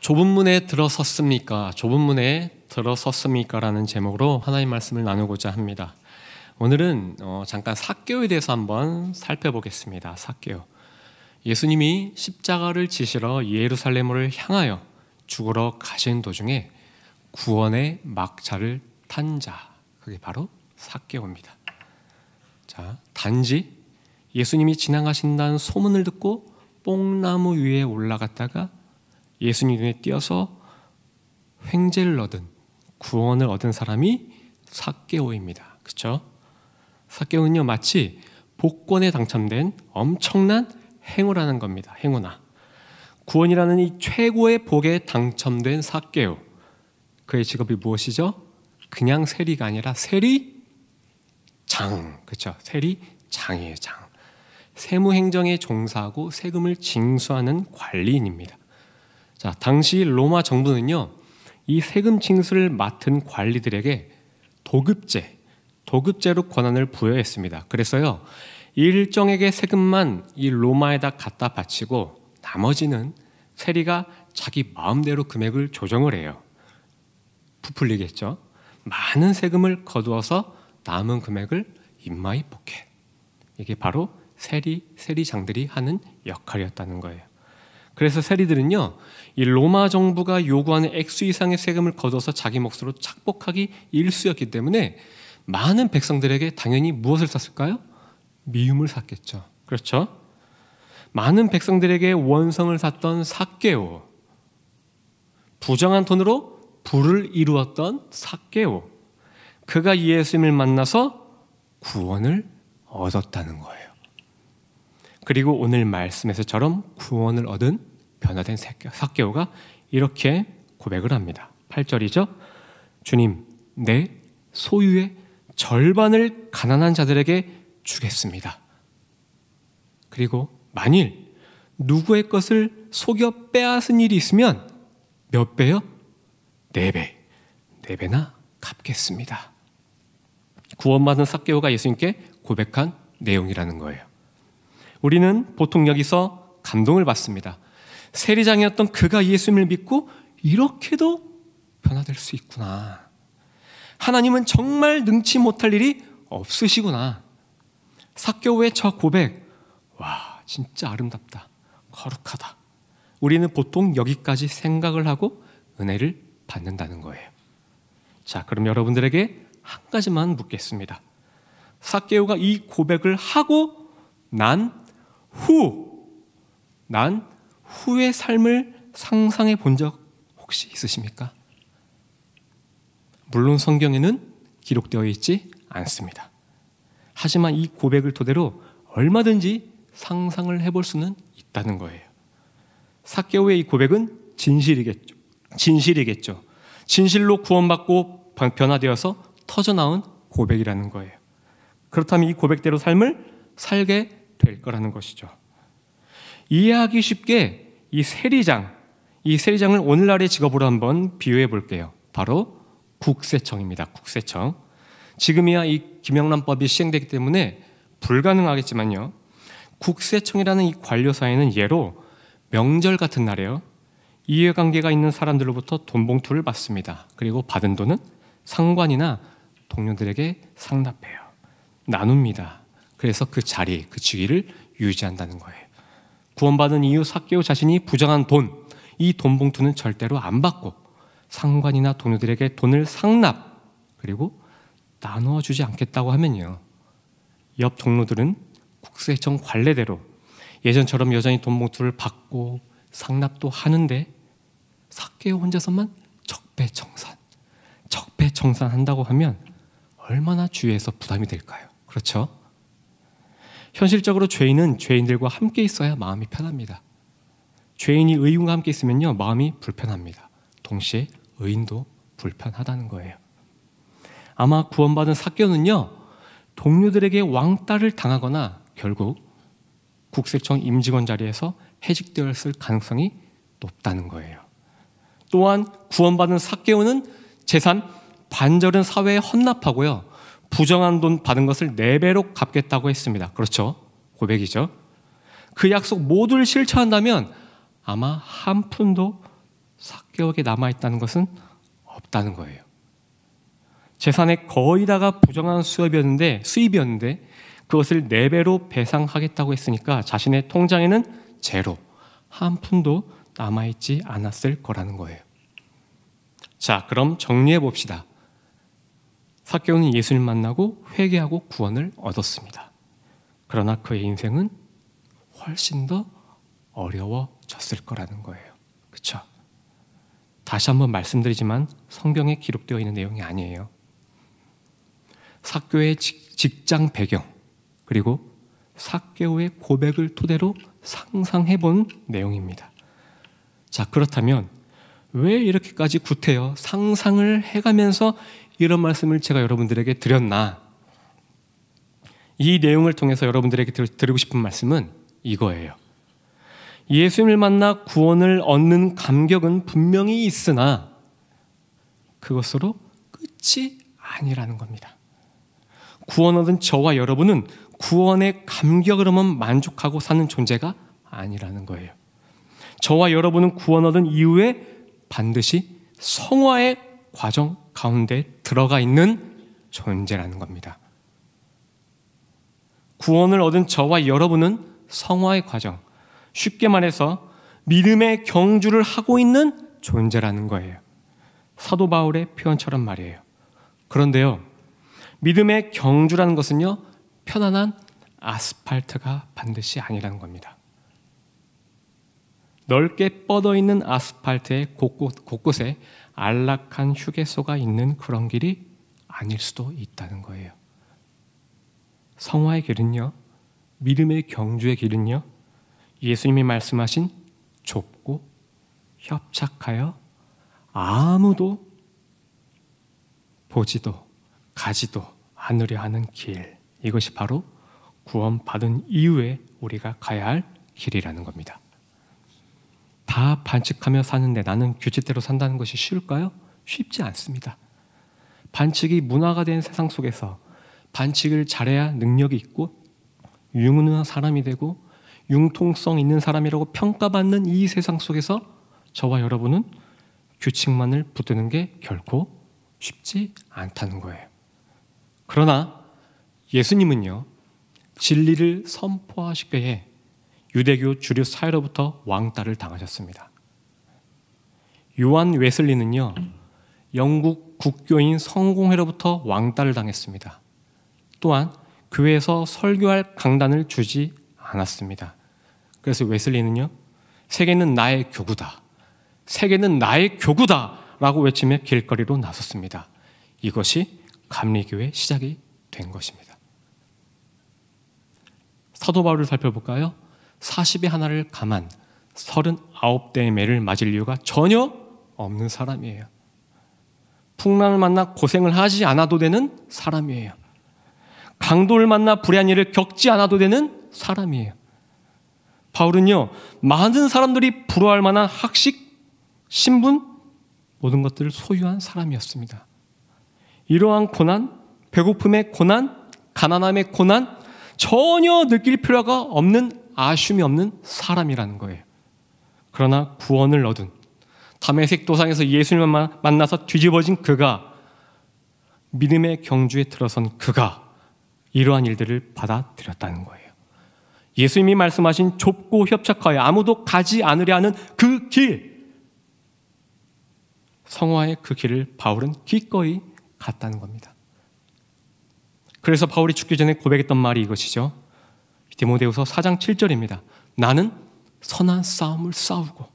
좁은 문에 들어섰습니까? 좁은 문에 들어섰습니까? 라는 제목으로 하나님 말씀을 나누고자 합니다. 오늘은 잠깐 삭개오에 대해서 한번 살펴보겠습니다. 삭개오. 예수님이 십자가를 지시러 예루살렘을 향하여 죽으러 가신 도중에 구원의 막차를 탄 자, 그게 바로 삭개오입니다. 자, 단지 예수님이 지나가신다는 소문을 듣고 뽕나무 위에 올라갔다가 예수님 눈에 띄어서 횡재를 얻은, 구원을 얻은 사람이 삭개오입니다. 그렇죠? 삭개오는요, 마치 복권에 당첨된 엄청난 행운하는 겁니다. 행운아. 구원이라는 이 최고의 복에 당첨된 삭개오. 그의 직업이 무엇이죠? 그냥 세리가 아니라 세리장. 그렇죠? 세리장이에요. 장. 세무행정에 종사하고 세금을 징수하는 관리인입니다. 자, 당시 로마 정부는요, 이 세금 징수를 맡은 관리들에게 도급제로 권한을 부여했습니다. 그래서요, 일정에게 세금만 이 로마에다 갖다 바치고 나머지는 세리가 자기 마음대로 금액을 조정을 해요. 부풀리겠죠. 많은 세금을 거두어서 남은 금액을 인마이 포켓. 이게 바로 세리장들이 하는 역할이었다는 거예요. 그래서 세리들은요, 이 로마 정부가 요구하는 액수 이상의 세금을 거둬서 자기 몫으로 착복하기 일쑤였기 때문에 많은 백성들에게 당연히 무엇을 샀을까요? 미움을 샀겠죠. 그렇죠? 많은 백성들에게 원성을 샀던 삭개오, 부정한 돈으로 부를 이루었던 삭개오, 그가 예수님을 만나서 구원을 얻었다는 거예요. 그리고 오늘 말씀에서처럼 구원을 얻은 변화된 삭개오가 이렇게 고백을 합니다. 8절이죠. 주님, 내 소유의 절반을 가난한 자들에게 주겠습니다. 그리고 만일 누구의 것을 속여 빼앗은 일이 있으면 몇 배요? 4배. 4배나 갚겠습니다. 구원받은 삭개오가 예수님께 고백한 내용이라는 거예요. 우리는 보통 여기서 감동을 받습니다. 세리장이었던 그가 예수님을 믿고 이렇게도 변화될 수 있구나. 하나님은 정말 능치 못할 일이 없으시구나. 삭개오의 저 고백, 와, 진짜 아름답다, 거룩하다. 우리는 보통 여기까지 생각을 하고 은혜를 받는다는 거예요. 자, 그럼 여러분들에게 한 가지만 묻겠습니다. 삭개오가 이 고백을 하고 난 후의 삶을 상상해 본 적 혹시 있으십니까? 물론 성경에는 기록되어 있지 않습니다. 하지만 이 고백을 토대로 얼마든지 상상을 해볼 수는 있다는 거예요. 삭개오의 이 고백은 진실이겠죠. 진실로 구원받고 변화되어서 터져나온 고백이라는 거예요. 그렇다면 이 고백대로 삶을 살게 될 거라는 것이죠. 이해하기 쉽게 이 세리장을 오늘날의 직업으로 한번 비유해 볼게요. 바로 국세청입니다. 국세청. 지금이야 이 김영란법이 시행되기 때문에 불가능하겠지만요, 국세청이라는 이 관료사회는 예로 명절 같은 날에요, 이해관계가 있는 사람들로부터 돈 봉투를 받습니다. 그리고 받은 돈은 상관이나 동료들에게 상납해요. 나눕니다. 그래서 그 자리, 그 직위를 유지한다는 거예요. 구원받은 이후 삭개오 자신이 부정한 돈, 이 돈 봉투는 절대로 안 받고 상관이나 동료들에게 돈을 상납, 그리고 나누어 주지 않겠다고 하면요, 옆 동료들은 국세청 관례대로 예전처럼 여전히 돈 봉투를 받고 상납도 하는데 삭개오 혼자서만 적배청산한다고 하면 얼마나 주위에서 부담이 될까요? 그렇죠? 현실적으로 죄인은 죄인들과 함께 있어야 마음이 편합니다. 죄인이 의인과 함께 있으면요, 마음이 불편합니다. 동시에 의인도 불편하다는 거예요. 아마 구원받은 삭개오는요, 동료들에게 왕따를 당하거나 결국 국세청 임직원 자리에서 해직되었을 가능성이 높다는 거예요. 또한 구원받은 삭개오는 재산 반절은 사회에 헌납하고요, 부정한 돈 받은 것을 4배로 갚겠다고 했습니다. 그렇죠? 고백이죠. 그 약속 모두를 실천한다면 아마 한 푼도 삭개오에게 남아있다는 것은 없다는 거예요. 재산의 거의 다가 부정한 수입이었는데 그것을 4배로 배상하겠다고 했으니까 자신의 통장에는 제로, 한 푼도 남아있지 않았을 거라는 거예요. 자, 그럼 정리해 봅시다. 삭개오는 예수님 만나고 회개하고 구원을 얻었습니다. 그러나 그의 인생은 훨씬 더 어려워졌을 거라는 거예요. 그렇죠? 다시 한번 말씀드리지만 성경에 기록되어 있는 내용이 아니에요. 삭개오의 직장 배경, 그리고 삭개오의 고백을 토대로 상상해 본 내용입니다. 자, 그렇다면 왜 이렇게까지 구태여 상상을 해가면서 이런 말씀을 제가 여러분들에게 드렸나? 이 내용을 통해서 여러분들에게 드리고 싶은 말씀은 이거예요. 예수님을 만나 구원을 얻는 감격은 분명히 있으나 그것으로 끝이 아니라는 겁니다. 구원 얻은 저와 여러분은 구원의 감격으로만 만족하고 사는 존재가 아니라는 거예요. 저와 여러분은 구원 얻은 이후에 반드시 성화의 과정 가운데 들어가 있는 존재라는 겁니다. 구원을 얻은 저와 여러분은 성화의 과정, 쉽게 말해서 믿음의 경주를 하고 있는 존재라는 거예요. 사도 바울의 표현처럼 말이에요. 그런데요, 믿음의 경주라는 것은요, 편안한 아스팔트가 반드시 아니라는 겁니다. 넓게 뻗어 있는 아스팔트의 곳곳에 안락한 휴게소가 있는 그런 길이 아닐 수도 있다는 거예요. 성화의 길은요, 믿음의 경주의 길은요, 예수님이 말씀하신 좁고 협착하여 아무도 보지도 가지도 않으려 하는 길, 이것이 바로 구원받은 이후에 우리가 가야 할 길이라는 겁니다. 다 반칙하며 사는데 나는 규칙대로 산다는 것이 쉬울까요? 쉽지 않습니다. 반칙이 문화가 된 세상 속에서 반칙을 잘해야 능력이 있고 유능한 사람이 되고 융통성 있는 사람이라고 평가받는 이 세상 속에서 저와 여러분은 규칙만을 붙드는 게 결코 쉽지 않다는 거예요. 그러나 예수님은요, 진리를 선포하시기에 유대교 주류 사회로부터 왕따를 당하셨습니다. 요한 웨슬리는요, 영국 국교인 성공회로부터 왕따를 당했습니다. 또한 교회에서 설교할 강단을 주지 않았습니다. 그래서 웨슬리는요, 세계는 나의 교구다, 세계는 나의 교구다 라고 외치며 길거리로 나섰습니다. 이것이 감리교의 시작이 된 것입니다. 사도 바울을 살펴볼까요? 40의 하나를 감한 39대의 매를 맞을 이유가 전혀 없는 사람이에요. 풍랑을 만나 고생을 하지 않아도 되는 사람이에요. 강도를 만나 불의한 일을 겪지 않아도 되는 사람이에요. 바울은요, 많은 사람들이 부러워할 만한 학식, 신분, 모든 것들을 소유한 사람이었습니다. 이러한 고난, 배고픔의 고난, 가난함의 고난, 전혀 느낄 필요가 없는, 아쉬움이 없는 사람이라는 거예요. 그러나 구원을 얻은 다메섹 도상에서 예수님을 만나서 뒤집어진 그가, 믿음의 경주에 들어선 그가 이러한 일들을 받아들였다는 거예요. 예수님이 말씀하신 좁고 협착하여 아무도 가지 않으려 하는 그 길, 성화의 그 길을 바울은 기꺼이 갔다는 겁니다. 그래서 바울이 죽기 전에 고백했던 말이 이것이죠. 디모데후서 4장 7절입니다. 나는 선한 싸움을 싸우고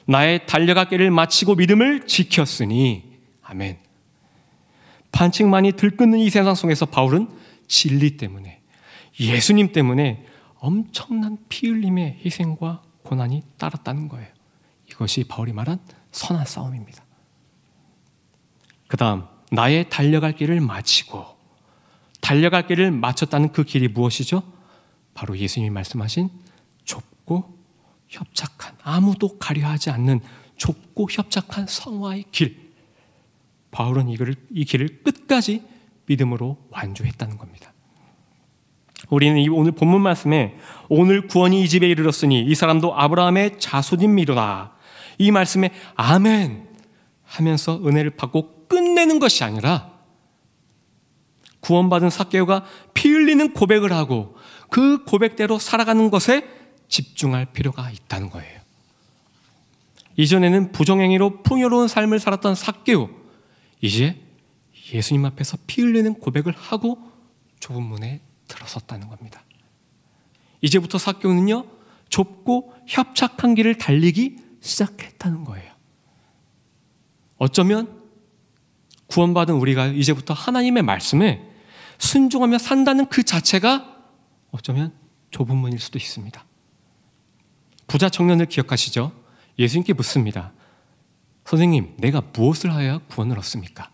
나의 달려갈 길을 마치고 믿음을 지켰으니. 아멘. 반칙만이 들끓는 이 세상 속에서 바울은 진리 때문에, 예수님 때문에 엄청난 피 흘림의 희생과 고난이 따랐다는 거예요. 이것이 바울이 말한 선한 싸움입니다. 그 다음, 나의 달려갈 길을 마치고, 달려갈 길을 마쳤다는 그 길이 무엇이죠? 바로 예수님이 말씀하신 좁고 협착한, 아무도 가려하지 않는 좁고 협착한 성화의 길. 바울은 이 길을 끝까지 믿음으로 완주했다는 겁니다. 우리는 오늘 본문 말씀에 오늘 구원이 이 집에 이르렀으니 이 사람도 아브라함의 자손임이로다, 이 말씀에 아멘 하면서 은혜를 받고 끝내는 것이 아니라 구원받은 삭개오가 피 흘리는 고백을 하고 그 고백대로 살아가는 것에 집중할 필요가 있다는 거예요. 이전에는 부정행위로 풍요로운 삶을 살았던 삭개오, 이제 예수님 앞에서 피 흘리는 고백을 하고 좁은 문에 들어섰다는 겁니다. 이제부터 삭개오는요, 좁고 협착한 길을 달리기 시작했다는 거예요. 어쩌면 구원받은 우리가 이제부터 하나님의 말씀에 순종하며 산다는 그 자체가 어쩌면 좁은 문일 수도 있습니다. 부자 청년을 기억하시죠? 예수님께 묻습니다. 선생님, 내가 무엇을 하여야 구원을 얻습니까?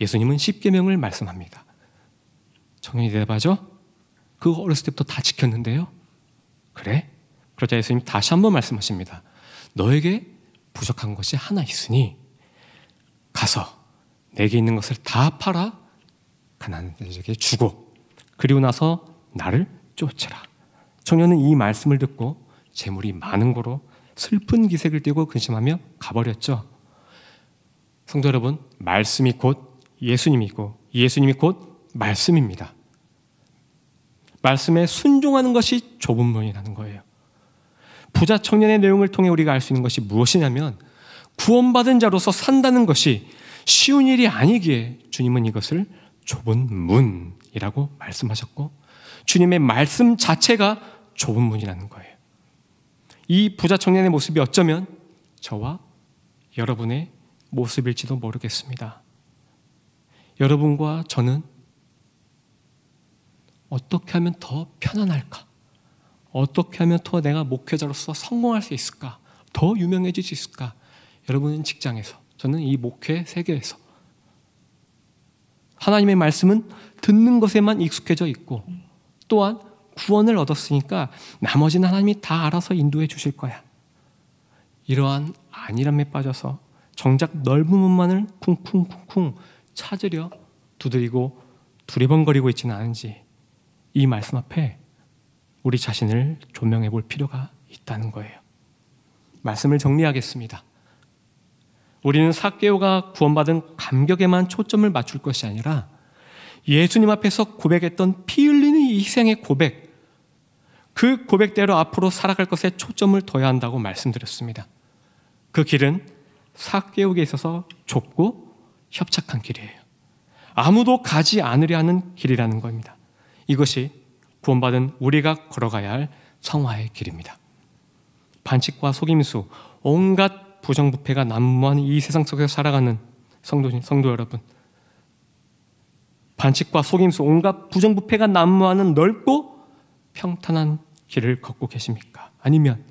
예수님은 십계명을 말씀합니다. 청년이 대답하죠? 그거 어렸을 때부터 다 지켰는데요. 그래? 그러자 예수님 다시 한번 말씀하십니다. 너에게 부족한 것이 하나 있으니 가서 내게 있는 것을 다 팔아 가난한 자에게 주고 그리고 나서 나를 쫓으라. 청년은 이 말씀을 듣고 재물이 많은 거로 슬픈 기색을 띠고 근심하며 가버렸죠. 성도 여러분, 말씀이 곧 예수님이고 예수님이 곧 말씀입니다. 말씀에 순종하는 것이 좁은 문이라는 거예요. 부자 청년의 내용을 통해 우리가 알 수 있는 것이 무엇이냐면 구원받은 자로서 산다는 것이 쉬운 일이 아니기에 주님은 이것을 좁은 문이라고 말씀하셨고 주님의 말씀 자체가 좁은 문이라는 거예요. 이 부자 청년의 모습이 어쩌면 저와 여러분의 모습일지도 모르겠습니다. 여러분과 저는 어떻게 하면 더 편안할까? 어떻게 하면 더 내가 목회자로서 성공할 수 있을까? 더 유명해질 수 있을까? 여러분은 직장에서, 저는 이 목회 세계에서 하나님의 말씀은 듣는 것에만 익숙해져 있고 또한 구원을 얻었으니까 나머지는 하나님이 다 알아서 인도해 주실 거야. 이러한 안일함에 빠져서 정작 넓은 문만을 쿵쿵쿵쿵 찾으려 두드리고 두리번거리고 있지는 않은지 이 말씀 앞에 우리 자신을 조명해 볼 필요가 있다는 거예요. 말씀을 정리하겠습니다. 우리는 삭개오가 구원받은 감격에만 초점을 맞출 것이 아니라 예수님 앞에서 고백했던 피 흘리는 이 희생의 고백, 그 고백대로 앞으로 살아갈 것에 초점을 둬야 한다고 말씀드렸습니다. 그 길은 삭개오에게 있어서 좁고 협착한 길이에요. 아무도 가지 않으려 하는 길이라는 겁니다. 이것이 구원받은 우리가 걸어가야 할 성화의 길입니다. 반칙과 속임수, 온갖 부정부패가 난무한 이 세상 속에서 살아가는 성도 여러분, 반칙과 속임수, 온갖 부정부패가 난무하는 넓고 평탄한 길을 걷고 계십니까? 아니면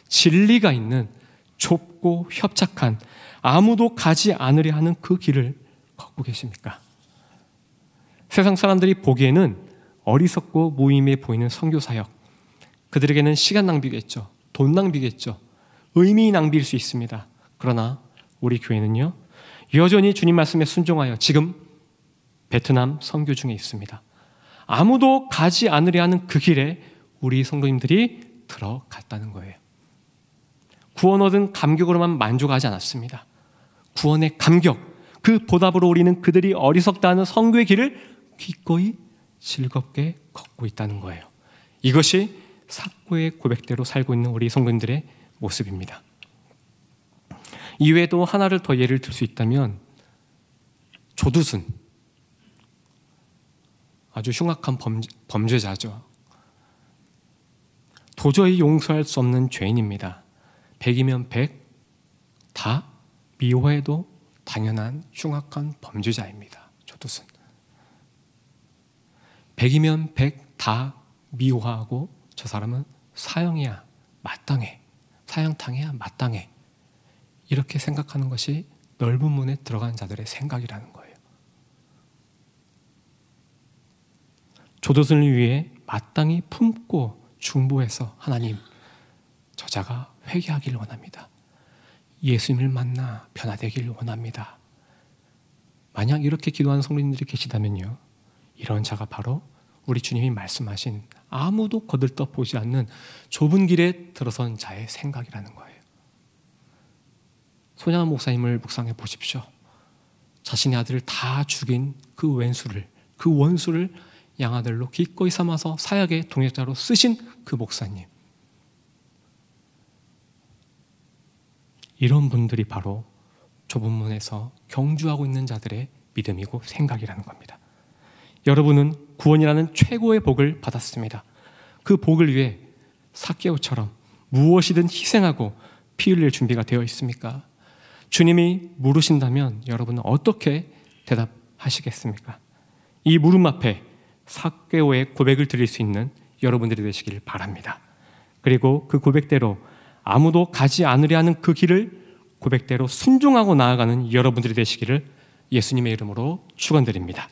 진리가 있는 좁고 협착한 아무도 가지 않으려 하는 그 길을 걷고 계십니까? 세상 사람들이 보기에는 어리석고 무의미해 보이는 선교사역, 그들에게는 시간 낭비겠죠. 돈 낭비겠죠. 의미 낭비일 수 있습니다. 그러나 우리 교회는요, 여전히 주님 말씀에 순종하여 지금 베트남 선교 중에 있습니다. 아무도 가지 않으려 하는 그 길에 우리 성도님들이 들어갔다는 거예요. 구원 얻은 감격으로만 만족하지 않았습니다. 구원의 감격, 그 보답으로 우리는 그들이 어리석다 하는 선교의 길을 기꺼이 즐겁게 걷고 있다는 거예요. 이것이 삭개오의 고백대로 살고 있는 우리 성도님들의 모습입니다. 이외에도 하나를 더 예를 들 수 있다면 조두순, 아주 흉악한 범죄자죠. 도저히 용서할 수 없는 죄인입니다. 100이면 100, 다 미워해도 당연한 흉악한 범죄자입니다. 조두순. 100이면 100 다 미워하고 저 사람은 사형이야, 마땅해. 사형당해야 마땅해. 이렇게 생각하는 것이 넓은 문에 들어간 자들의 생각이라는 거예요. 조두순을 위해 마땅히 품고 중보해서 하나님, 저자가 회개하기를 원합니다. 예수님을 만나 변화되기를 원합니다. 만약 이렇게 기도하는 성도님들이 계시다면요, 이런 자가 바로 우리 주님이 말씀하신 아무도 거들떠 보지 않는 좁은 길에 들어선 자의 생각이라는 거예요. 손양원 목사님을 묵상해 보십시오. 자신의 아들을 다 죽인 그 원수를 양아들로 기꺼이 삼아서 사역의 동역자로 쓰신 그 목사님. 이런 분들이 바로 좁은 문에서 경주하고 있는 자들의 믿음이고 생각이라는 겁니다. 여러분은 구원이라는 최고의 복을 받았습니다. 그 복을 위해 삭개오처럼 무엇이든 희생하고 피 흘릴 준비가 되어 있습니까? 주님이 물으신다면 여러분은 어떻게 대답하시겠습니까? 이 물음 앞에 삭개오의 고백을 드릴 수 있는 여러분들이 되시길 바랍니다. 그리고 그 고백대로 아무도 가지 않으려 하는 그 길을 고백대로 순종하고 나아가는 여러분들이 되시기를 예수님의 이름으로 축원드립니다.